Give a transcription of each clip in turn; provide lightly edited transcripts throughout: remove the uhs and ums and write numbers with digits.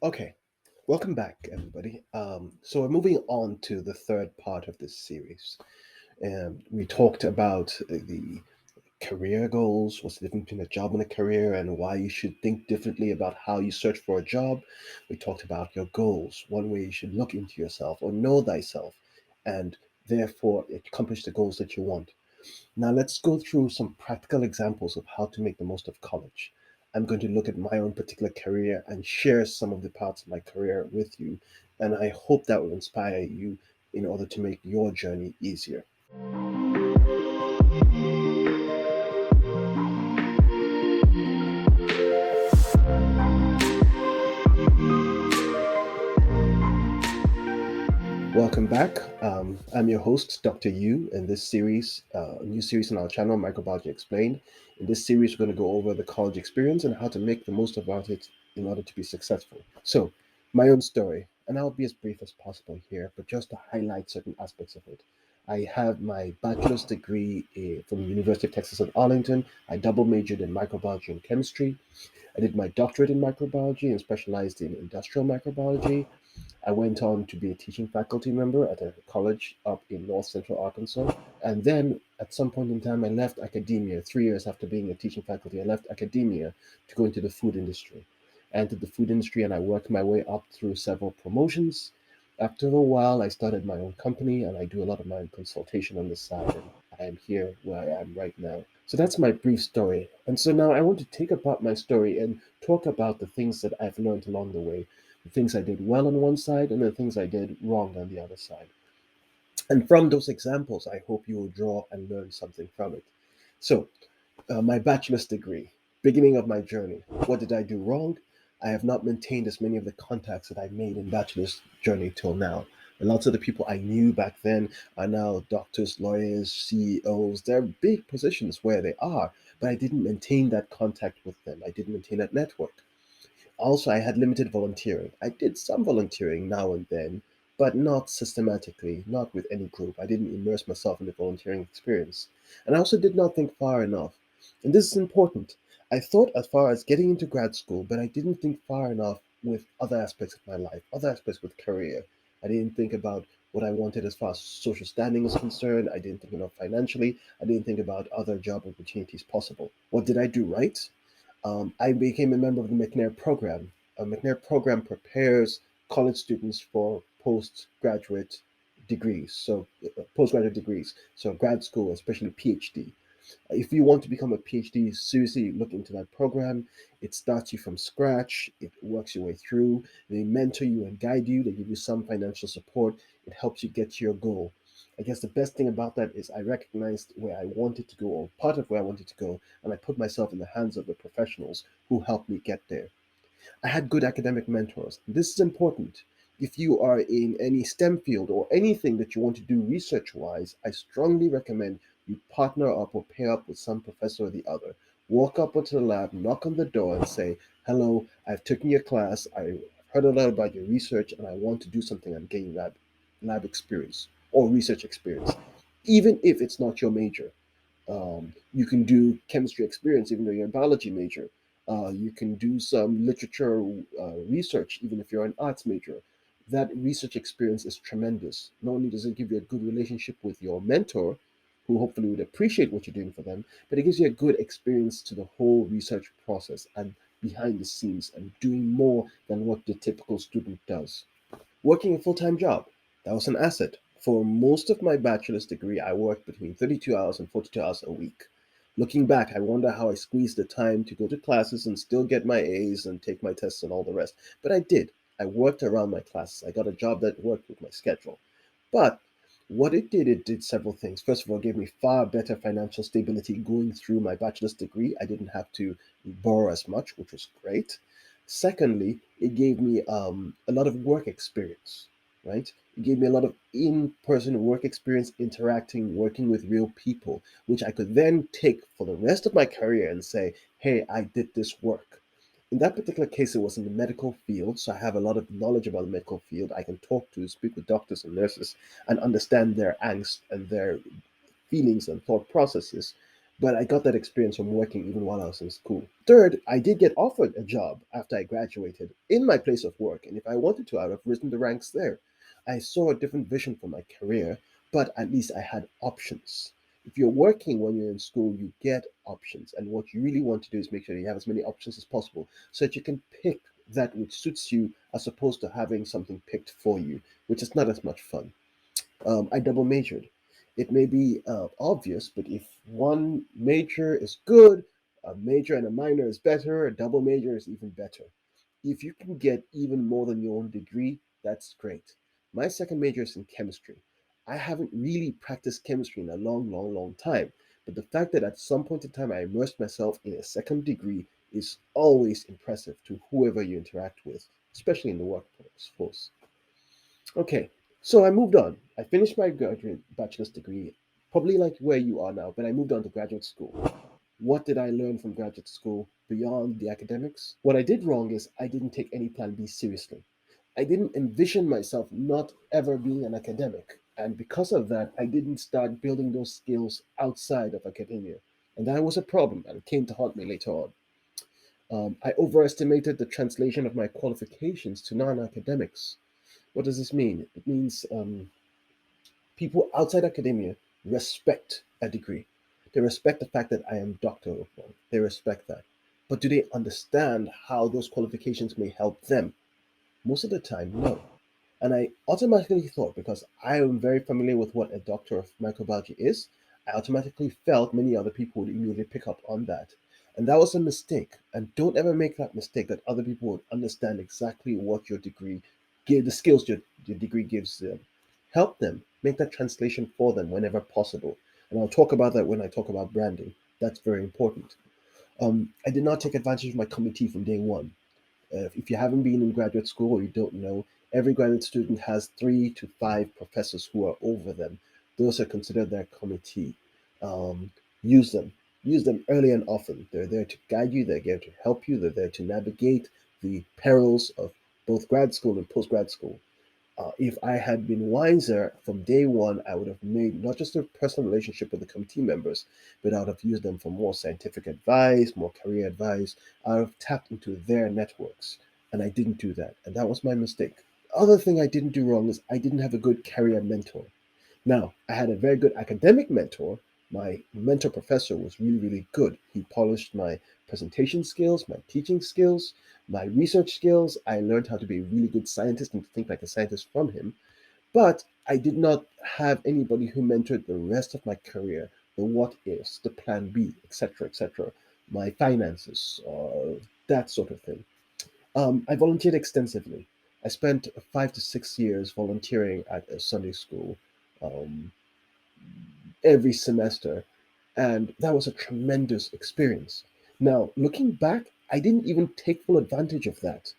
Okay, welcome back, everybody. So we're moving on to the third part of this series. We talked about the career goals, what's the difference between a job and a career, and why you should think differently about how you search for a job. We talked about your goals, one way you should look into yourself or know thyself, and therefore accomplish the goals that you want. Now, let's go through some practical examples of how to make the most of college. I'm going to look at my own particular career and share some of the parts of my career with you, and I hope that will inspire you in order to make your journey easier. Welcome back. I'm your host, Dr. Yu, in this series, a new series on our channel, Microbiology Explained. In this series, we're going to go over the college experience and how to make the most about it in order to be successful. So, my own story, and I'll be as brief as possible here, but just to highlight certain aspects of it. I have my bachelor's degree from the University of Texas at Arlington. I double majored in microbiology and chemistry. I did my doctorate in microbiology and specialized in industrial microbiology. I went on to be a teaching faculty member at a college up in North Central Arkansas. And then at some point in time, I left academia. 3 years after being a teaching faculty, I left academia to go into the food industry. I entered the food industry and I worked my way up through several promotions. After a while, I started my own company and I do a lot of my own consultation on the side. And I am here where I am right now. So that's my brief story. And so now I want to take apart my story and talk about the things that I've learned along the way, the things I did well on one side and the things I did wrong on the other side. And from those examples, I hope you will draw and learn something from it. So, my bachelor's degree, beginning of my journey. What did I do wrong? I have not maintained as many of the contacts that I made in bachelor's journey till now. And lots of the people I knew back then are now doctors, lawyers, CEOs. They're big positions where they are, but I didn't maintain that contact with them. I didn't maintain that network. Also, I had limited volunteering. I did some volunteering now and then, but not systematically, not with any group. I didn't immerse myself in the volunteering experience. And I also did not think far enough. And this is important. I thought as far as getting into grad school, but I didn't think far enough with other aspects of my life, other aspects with career. I didn't think about what I wanted as far as social standing is concerned. I didn't think enough financially. I didn't think about other job opportunities possible. What did I do right? I became a member of the McNair program. A McNair program prepares college students for postgraduate degrees, so grad school, especially PhD. If you want to become a PhD, seriously look into that program. It starts you from scratch, it works your way through. They mentor you and guide you, they give you some financial support, it helps you get to your goal. I guess the best thing about that is I recognized where I wanted to go, or part of where I wanted to go, and I put myself in the hands of the professionals who helped me get there. I had good academic mentors. This is important. If you are in any STEM field or anything that you want to do research wise, I strongly recommend you partner up or pair up with some professor or the other. Walk up onto the lab, knock on the door, and say, "Hello, I've taken your class. I heard a lot about your research, and I want to do something and gain lab experience or research experience, even if it's not your major." You can do chemistry experience even though you're a biology major. You can do some literature research even if you're an arts major. That research experience is tremendous. Not only does it give you a good relationship with your mentor, who hopefully would appreciate what you're doing for them, but it gives you a good experience to the whole research process and behind the scenes and doing more than what the typical student does. Working a full time job, that was an asset. For most of my bachelor's degree, I worked between 32 hours and 42 hours a week. Looking back, I wonder how I squeezed the time to go to classes and still get my A's and take my tests and all the rest. But I did. I worked around my classes. I got a job that worked with my schedule. But what it did several things. First of all, it gave me far better financial stability going through my bachelor's degree. I didn't have to borrow as much, which was great. Secondly, it gave me a lot of work experience, right? It gave me a lot of in person work experience interacting, working with real people, which I could then take for the rest of my career and say, hey, I did this work. In that particular case, it was in the medical field, so I have a lot of knowledge about the medical field. I can talk to, speak with doctors and nurses and understand their angst and their feelings and thought processes. but I got that experience from working even while I was in school. Third, I did get offered a job after I graduated in my place of work, and if I wanted to, I would have risen the ranks there. I saw a different vision for my career, but at least I had options. If you're working when you're in school, you get options, and what you really want to do is make sure that you have as many options as possible so that you can pick that which suits you as opposed to having something picked for you, which is not as much fun. I double majored. It may be obvious, but if one major is good, a major and a minor is better, a double major is even better. If you can get even more than your own degree, that's great. My second major is in chemistry. I haven't really practiced chemistry in a long, long, long time, but the fact that at some point in time I immersed myself in a second degree is always impressive to whoever you interact with, especially in the workforce. Okay, so I moved on. I finished my graduate bachelor's degree, probably like where you are now, but I moved on to graduate school. What did I learn from graduate school beyond the academics? What I did wrong is I didn't take any plan B seriously. I didn't envision myself not ever being an academic. And because of that, I didn't start building those skills outside of academia. And that was a problem, and it came to haunt me later on. I overestimated the translation of my qualifications to non academics. What does this mean? It means people outside academia respect a degree. They respect the fact that I am Dr. Ukpong. They respect that. But do they understand how those qualifications may help them? Most of the time, no. And I automatically thought, because I am very familiar with what a doctor of microbiology is, I automatically felt many other people would immediately pick up on that. And that was a mistake. And don't ever make that mistake that other people would understand exactly what your degree give, the skills your degree gives them. Help them, make that translation for them whenever possible. And I'll talk about that when I talk about branding. That's very important. I did not take advantage of my committee from day one. If you haven't been in graduate school or you don't know, every graduate student has 3 to 5 professors who are over them. Those are considered their committee. Um, use them. Use them early and often. They're there to guide you, they're there to help you, they're there to navigate the perils of both grad school and post grad school. If I had been wiser from day one, I would have made not just a personal relationship with the committee members, but I would have used them for more scientific advice, more career advice. I would have tapped into their networks. And I didn't do that. And that was my mistake. Other thing I didn't do wrong is I didn't have a good career mentor. Now, I had a very good academic mentor. My mentor professor was really, really good. He polished my presentation skills, my teaching skills, my research skills. I learned how to be a really good scientist and to think like a scientist from him. But I did not have anybody who mentored the rest of my career, the what ifs, the plan B, etc., my finances, that sort of thing. I volunteered extensively. I spent 5 to 6 years volunteering at a Sunday school. Um, every semester. And that was a tremendous experience. Now, looking back, I didn't even take full advantage of that.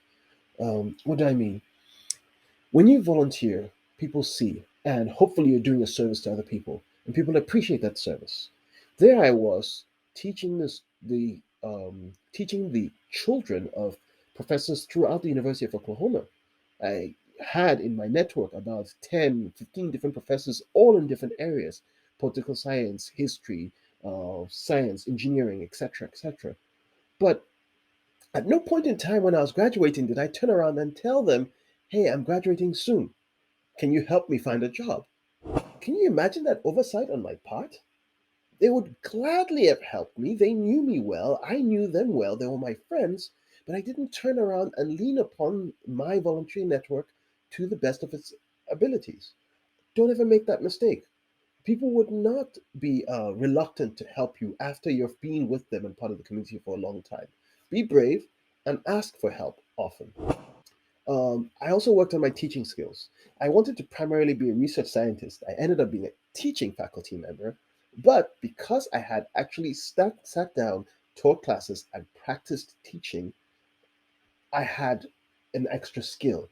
What do I mean? When you volunteer, people see, and hopefully you're doing a service to other people, and people appreciate that service. There I was teaching teaching the children of professors throughout the University of Oklahoma. I had in my network about 10, 15 different professors, all in different areas: political science, history, science, engineering, etc., etc. But at no point in time when I was graduating did I turn around and tell them, hey, I'm graduating soon. Can you help me find a job? Can you imagine that oversight on my part? They would gladly have helped me. They knew me well. I knew them well. They were my friends. But I didn't turn around and lean upon my voluntary network to the best of its abilities. Don't ever make that mistake. People would not be reluctant to help you after you've been with them and part of the community for a long time. Be brave and ask for help often. I also worked on my teaching skills. I wanted to primarily be a research scientist. I ended up being a teaching faculty member, but because I had actually sat down, taught classes, and practiced teaching, I had an extra skill.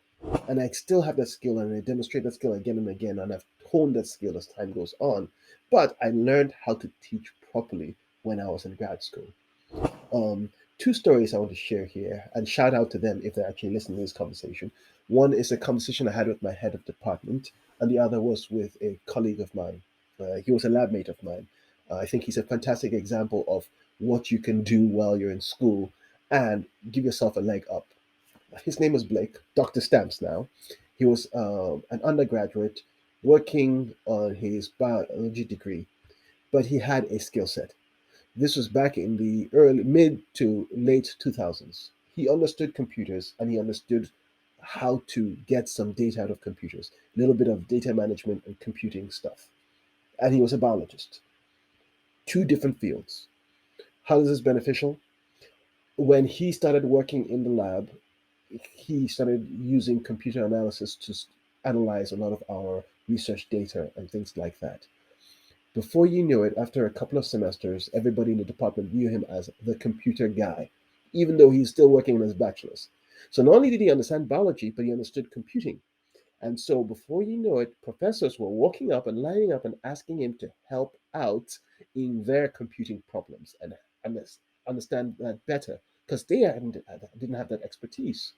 And I still have that skill, and I demonstrate that skill again and again, and I've honed that skill as time goes on. But I learned how to teach properly when I was in grad school. Um, 2 stories I want to share here, and shout out to them if they're actually listening to this conversation. One is a conversation I had with my head of department, and the other was with a colleague of mine. He was a lab mate of mine. I think he's a fantastic example of what you can do while you're in school and give yourself a leg up. His name was Blake, Dr. Stamps now. He was an undergraduate working on his biology degree, but he had a skill set. This was back in the early, mid to late 2000s. He understood computers and he understood how to get some data out of computers, a little bit of data management and computing stuff. And he was a biologist. Two different fields. How is this beneficial? When he started working in the lab, he started using computer analysis to analyze a lot of our research data and things like that. Before you knew it, after a couple of semesters, everybody in the department knew him as the computer guy, even though he's still working on his bachelor's. So not only did he understand biology, but he understood computing. And so before you know it, professors were walking up and lining up and asking him to help out in their computing problems and understand that better because didn't have that expertise.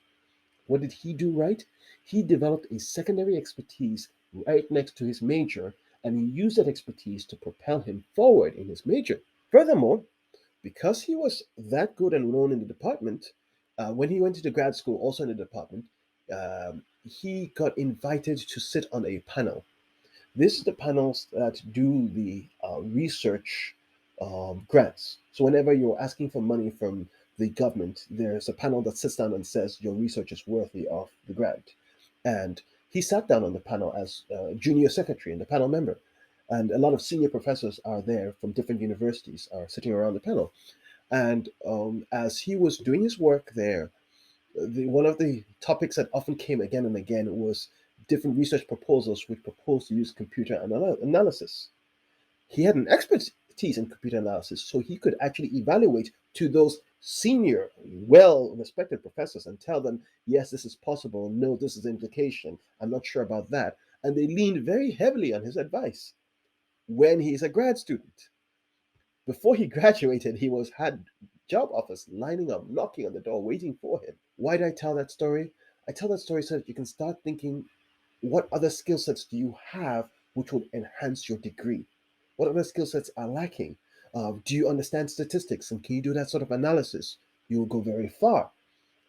What did he do right? He developed a secondary expertise right next to his major, and he used that expertise to propel him forward in his major. Furthermore, because he was that good and known in the department, when he went into grad school, also in the department, he got invited to sit on a panel. This is the panels that do the research grants. So whenever you're asking for money from the government, there's a panel that sits down and says your research is worthy of the grant. And he sat down on the panel as junior secretary and the panel member. And a lot of senior professors are there from different universities are sitting around the panel. And as he was doing his work there, one of the topics that often came again and again was different research proposals which proposed to use computer analysis. He had an expertise in computer analysis, so he could actually evaluate to those senior, well respected professors and tell them, yes, this is possible, no, this is the implication, I'm not sure about that. And they leaned very heavily on his advice when he's a grad student. Before he graduated, he was had job offers lining up, knocking on the door, waiting for him. Why did I tell that story? I tell that story so that you can start thinking, what other skill sets do you have which would enhance your degree? What other skill sets are lacking? Do you understand statistics and can you do that sort of analysis? You will go very far.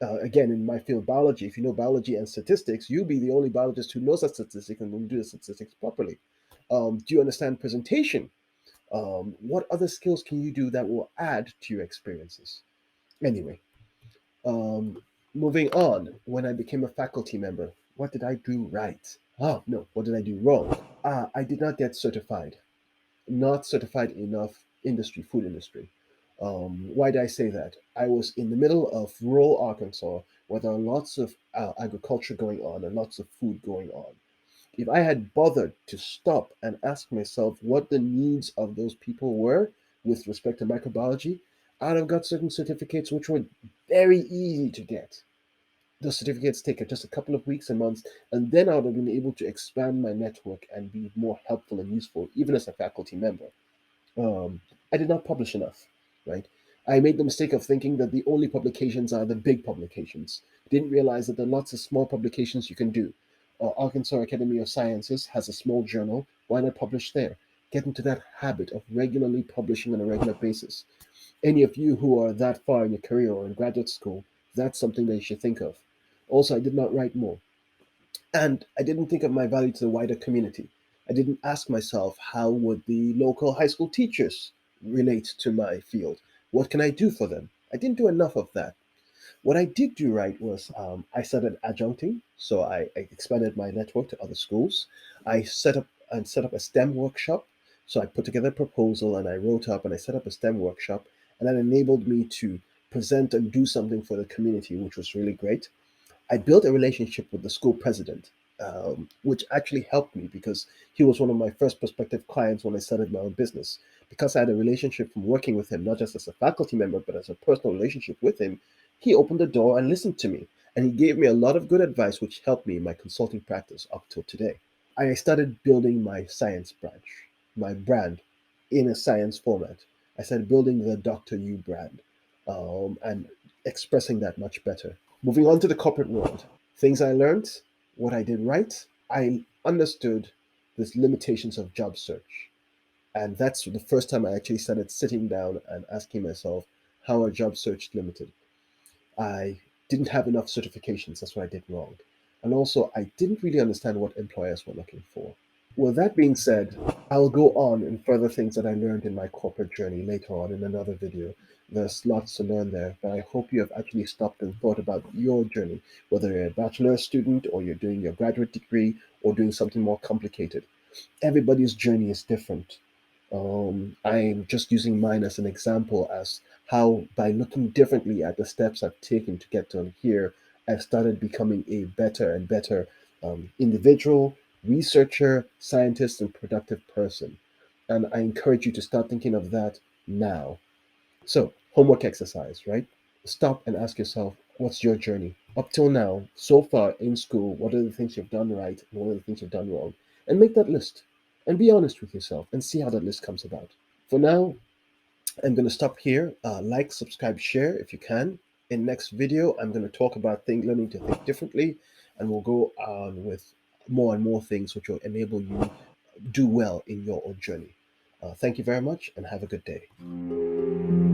Again, in my field, biology, if you know biology and statistics, you'll be the only biologist who knows that statistic and will do the statistics properly. Do you understand presentation? What other skills can you do that will add to your experiences? Anyway, um, moving on, when I became a faculty member, what did I do right? Oh, no, what did I do wrong? I did not get certified, not certified enough food industry. Why did I say that? I was in the middle of rural Arkansas where there are lots of agriculture going on and lots of food going on. If I had bothered to stop and ask myself what the needs of those people were with respect to microbiology, I'd have got certain certificates which were very easy to get. Those certificates take just a couple of weeks and months, and then I would have been able to expand my network and be more helpful and useful, even as a faculty member. Um, I did not publish enough, right? I made the mistake of thinking that the only publications are the big publications. Didn't realize that there are lots of small publications you can do. Arkansas Academy of Sciences has a small journal. Why not publish there? Get into that habit of regularly publishing on a regular basis. Any of you who are that far in your career or in graduate school, that's something that you should think of. Also, I did not write more. And I didn't think of my value to the wider community. I didn't ask myself, how would the local high school teachers relate to my field? What can I do for them? I didn't do enough of that. What I did do right was I started adjuncting, so I expanded my network to other schools. I set up a STEM workshop. So I put together a proposal and I wrote up and I set up a STEM workshop, and that enabled me to present and do something for the community, which was really great. I built a relationship with the school president, which actually helped me because he was one of my first prospective clients when I started my own business. Because I had a relationship from working with him, not just as a faculty member, but as a personal relationship with him, he opened the door and listened to me. And he gave me a lot of good advice, which helped me in my consulting practice up till today. I started building my science branch, my brand, in a science format. I started building the Dr. U brand and expressing that much better. Moving on to the corporate world, things I learned, what I did right, I understood the limitations of job search. And that's the first time I actually started sitting down and asking myself how a job search limited. I didn't have enough certifications. That's what I did wrong. And also, I didn't really understand what employers were looking for. With that being said, I'll go on in further things that I learned in my corporate journey later on in another video. There's lots to learn there, but I hope you have actually stopped and thought about your journey, whether you're a bachelor's student or you're doing your graduate degree or doing something more complicated. Everybody's journey is different. I'm just using mine as an example as how, by looking differently at the steps I've taken to get to here, I've started becoming a better and better individual, researcher, scientist, and productive person. And I encourage you to start thinking of that now. So, homework exercise, right? Stop and ask yourself, what's your journey? Up till now, so far in school, what are the things you've done right and what are the things you've done wrong? And make that list. And be honest with yourself and see how that list comes about. For now, I'm going to stop here. Like, subscribe, share if you can. In next video, I'm going to talk about learning to think differently, and we'll go on with more and more things which will enable you do well in your own journey. Thank you very much and have a good day.